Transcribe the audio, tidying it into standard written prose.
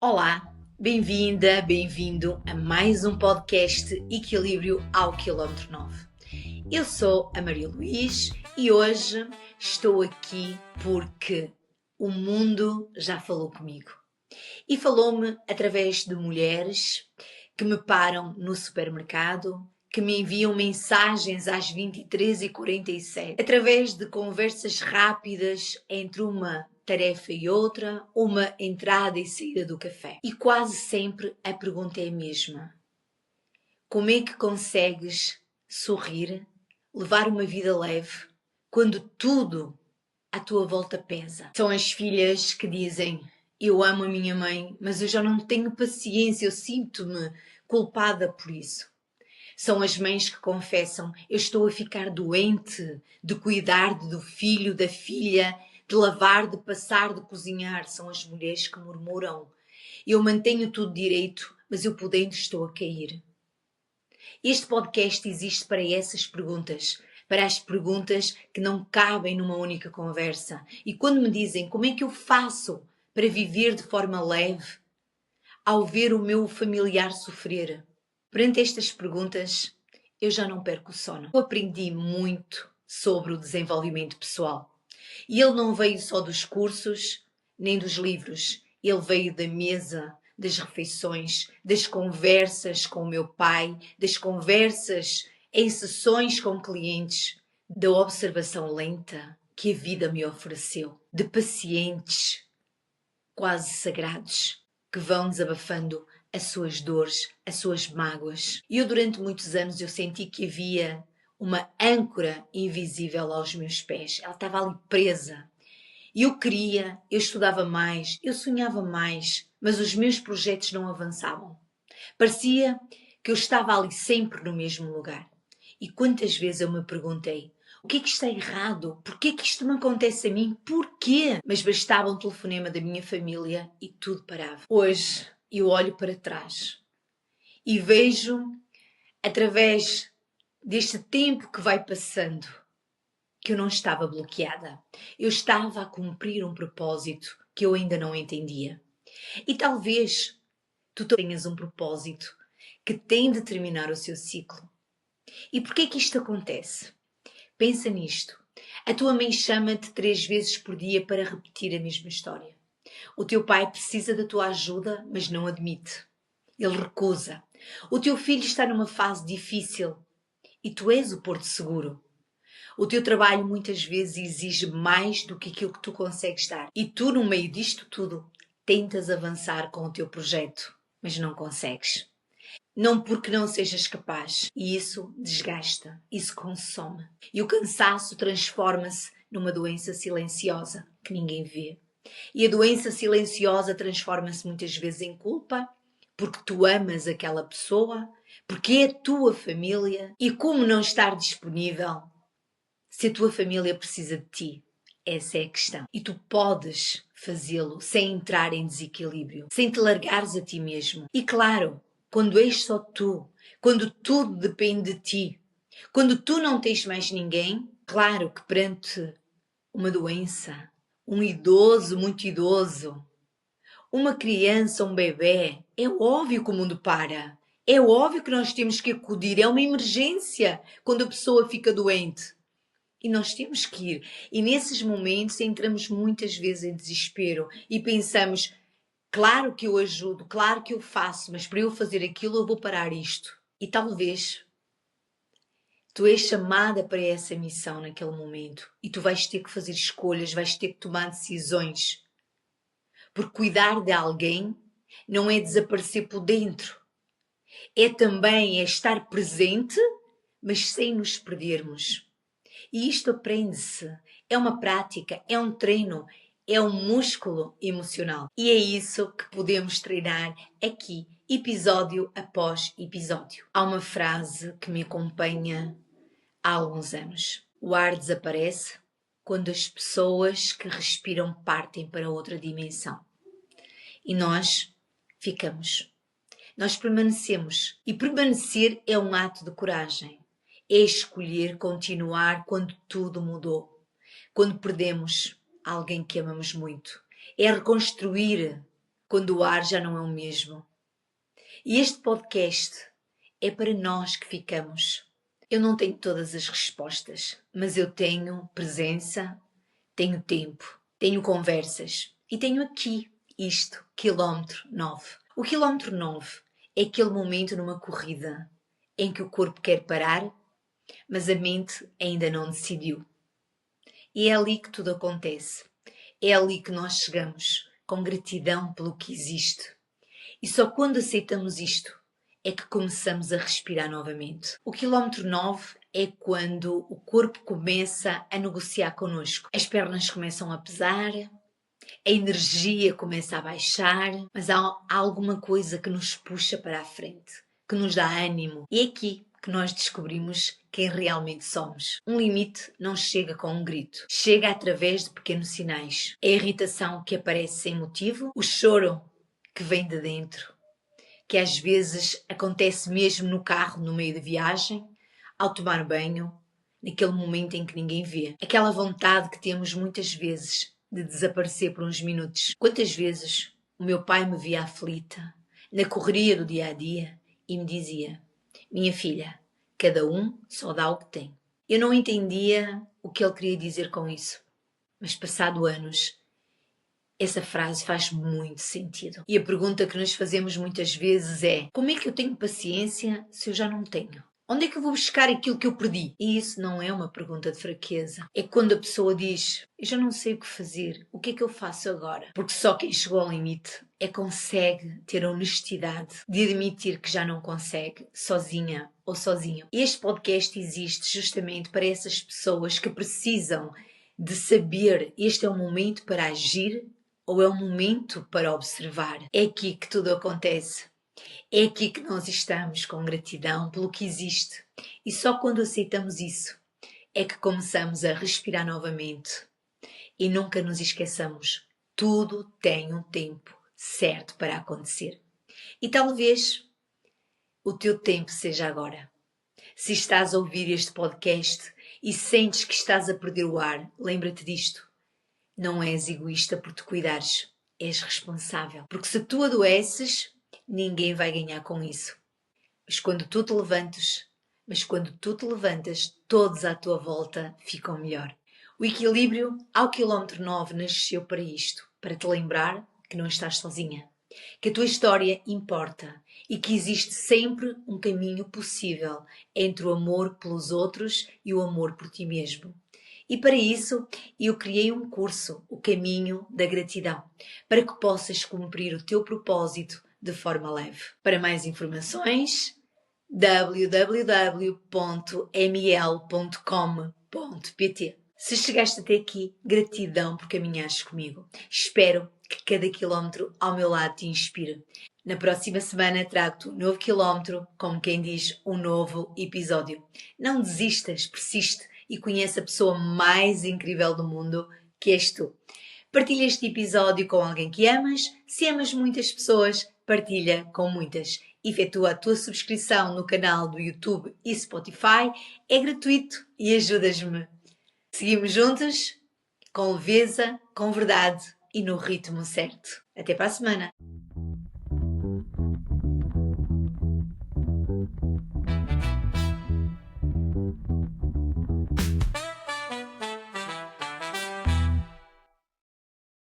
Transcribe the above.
Olá, bem-vinda, bem-vindo a mais um podcast Equilíbrio ao Quilómetro 9. Eu sou a Maria Luís e hoje estou aqui porque o mundo já falou comigo. E falou-me através de mulheres que me param no supermercado, que me enviam mensagens às 23h47, através de conversas rápidas entre uma tarefa e outra, uma entrada e saída do café. E quase sempre a pergunta é a mesma: como é que consegues sorrir, levar uma vida leve, quando tudo à tua volta pesa? São as filhas que dizem: eu amo a minha mãe, mas eu já não tenho paciência, eu sinto-me culpada por isso. São as mães que confessam: eu estou a ficar doente de cuidar do filho, da filha, de lavar, de passar, de cozinhar. São as mulheres que murmuram: eu mantenho tudo direito, mas eu por dentro estou a cair. Este podcast existe para essas perguntas, para as perguntas que não cabem numa única conversa. E quando me dizem como é que eu faço para viver de forma leve ao ver o meu familiar sofrer, perante estas perguntas eu já não perco o sono. Eu aprendi muito sobre o desenvolvimento pessoal. E ele não veio só dos cursos, nem dos livros. Ele veio da mesa, das refeições, das conversas com o meu pai, das conversas em sessões com clientes, da observação lenta que a vida me ofereceu, de pacientes quase sagrados que vão desabafando as suas dores, as suas mágoas. E eu durante muitos anos eu senti que havia uma âncora invisível aos meus pés. Ela estava ali presa. E eu estudava mais, eu sonhava mais, mas os meus projetos não avançavam. Parecia que eu estava ali sempre no mesmo lugar. E quantas vezes eu me perguntei: o que é que está errado? Porquê é que isto me acontece a mim? Porquê? Mas bastava um telefonema da minha família e tudo parava. Hoje eu olho para trás e vejo, através deste tempo que vai passando, que eu não estava bloqueada. Eu estava a cumprir um propósito que eu ainda não entendia. E talvez tu tenhas um propósito que tem de terminar o seu ciclo. E porquê que isto acontece? Pensa nisto. A tua mãe chama-te 3 vezes por dia para repetir a mesma história. O teu pai precisa da tua ajuda, mas não admite. Ele recusa. O teu filho está numa fase difícil e tu és o porto seguro. O teu trabalho muitas vezes exige mais do que aquilo que tu consegues dar. E tu, no meio disto tudo, tentas avançar com o teu projeto, mas não consegues. Não porque não sejas capaz. E isso desgasta, isso consome. E o cansaço transforma-se numa doença silenciosa que ninguém vê. E a doença silenciosa transforma-se muitas vezes em culpa, porque tu amas aquela pessoa, porque é a tua família. E como não estar disponível se a tua família precisa de ti? Essa é a questão. E tu podes fazê-lo sem entrar em desequilíbrio, sem te largares a ti mesmo. E claro, quando és só tu, quando tudo depende de ti, quando tu não tens mais ninguém, claro que perante uma doença, um idoso, muito idoso, uma criança, um bebê, é óbvio que o mundo para. É óbvio que nós temos que acudir. É uma emergência quando a pessoa fica doente. E nós temos que ir. E nesses momentos entramos muitas vezes em desespero e pensamos: claro que eu ajudo, claro que eu faço, mas para eu fazer aquilo eu vou parar isto. E talvez tu és chamada para essa missão naquele momento e tu vais ter que fazer escolhas, vais ter que tomar decisões. Porque cuidar de alguém não é desaparecer por dentro. É também estar presente, mas sem nos perdermos. E isto aprende-se, é uma prática, é um treino, é um músculo emocional. E é isso que podemos treinar aqui, episódio após episódio. Há uma frase que me acompanha há alguns anos. O ar desaparece quando as pessoas que respiram partem para outra dimensão. E nós ficamos. Nós permanecemos. E permanecer é um ato de coragem. É escolher continuar quando tudo mudou. Quando perdemos alguém que amamos muito. É reconstruir quando o ar já não é o mesmo. E este podcast é para nós que ficamos. Eu não tenho todas as respostas, mas eu tenho presença, tenho tempo, tenho conversas e tenho aqui isto, quilómetro 9. O quilómetro 9 é aquele momento numa corrida em que o corpo quer parar, mas a mente ainda não decidiu. E é ali que tudo acontece. É ali que nós chegamos, com gratidão pelo que existe. E só quando aceitamos isto é que começamos a respirar novamente. O quilómetro 9 é quando o corpo começa a negociar connosco. As pernas começam a pesar, a energia começa a baixar, mas há alguma coisa que nos puxa para a frente, que nos dá ânimo. E é aqui que nós descobrimos quem realmente somos. Um limite não chega com um grito, chega através de pequenos sinais. É a irritação que aparece sem motivo, o choro que vem de dentro, que às vezes acontece mesmo no carro, no meio da viagem, ao tomar banho, naquele momento em que ninguém vê. Aquela vontade que temos muitas vezes de desaparecer por uns minutos. Quantas vezes o meu pai me via aflita, na correria do dia a dia, e me dizia: minha filha, cada um só dá o que tem. Eu não entendia o que ele queria dizer com isso, mas passado anos, essa frase faz muito sentido. E a pergunta que nos fazemos muitas vezes é: como é que eu tenho paciência se eu já não tenho? Onde é que eu vou buscar aquilo que eu perdi? E isso não é uma pergunta de fraqueza. É quando a pessoa diz: eu já não sei o que fazer, o que é que eu faço agora? Porque só quem chegou ao limite é que consegue ter a honestidade de admitir que já não consegue, sozinha ou sozinho. Este podcast existe justamente para essas pessoas que precisam de saber: este é o momento para agir ou é o momento para observar. É aqui que tudo acontece. É aqui que nós estamos com gratidão pelo que existe. E só quando aceitamos isso é que começamos a respirar novamente. E nunca nos esqueçamos, tudo tem um tempo certo para acontecer. E talvez o teu tempo seja agora. Se estás a ouvir este podcast e sentes que estás a perder o ar, lembra-te disto. Não és egoísta por te cuidares, és responsável. Porque se tu adoeces, ninguém vai ganhar com isso. Mas quando tu te levantas, todos à tua volta ficam melhor. O equilíbrio ao quilómetro 9 nasceu para isto, para te lembrar que não estás sozinha, que a tua história importa e que existe sempre um caminho possível entre o amor pelos outros e o amor por ti mesmo. E para isso eu criei um curso, O Caminho da Gratidão, para que possas cumprir o teu propósito de forma leve. Para mais informações, www.ml.com.pt. Se chegaste até aqui, gratidão por caminhares comigo. Espero que cada quilómetro ao meu lado te inspire. Na próxima semana trago-te um novo quilómetro, como quem diz, um novo episódio. Não desistas, persiste e conhece a pessoa mais incrível do mundo, que és tu. Partilha este episódio com alguém que amas. Se amas muitas pessoas, partilha com muitas. Efetua a tua subscrição no canal do YouTube e Spotify. É gratuito e ajudas-me. Seguimos juntos, com leveza, com verdade e no ritmo certo. Até para a semana!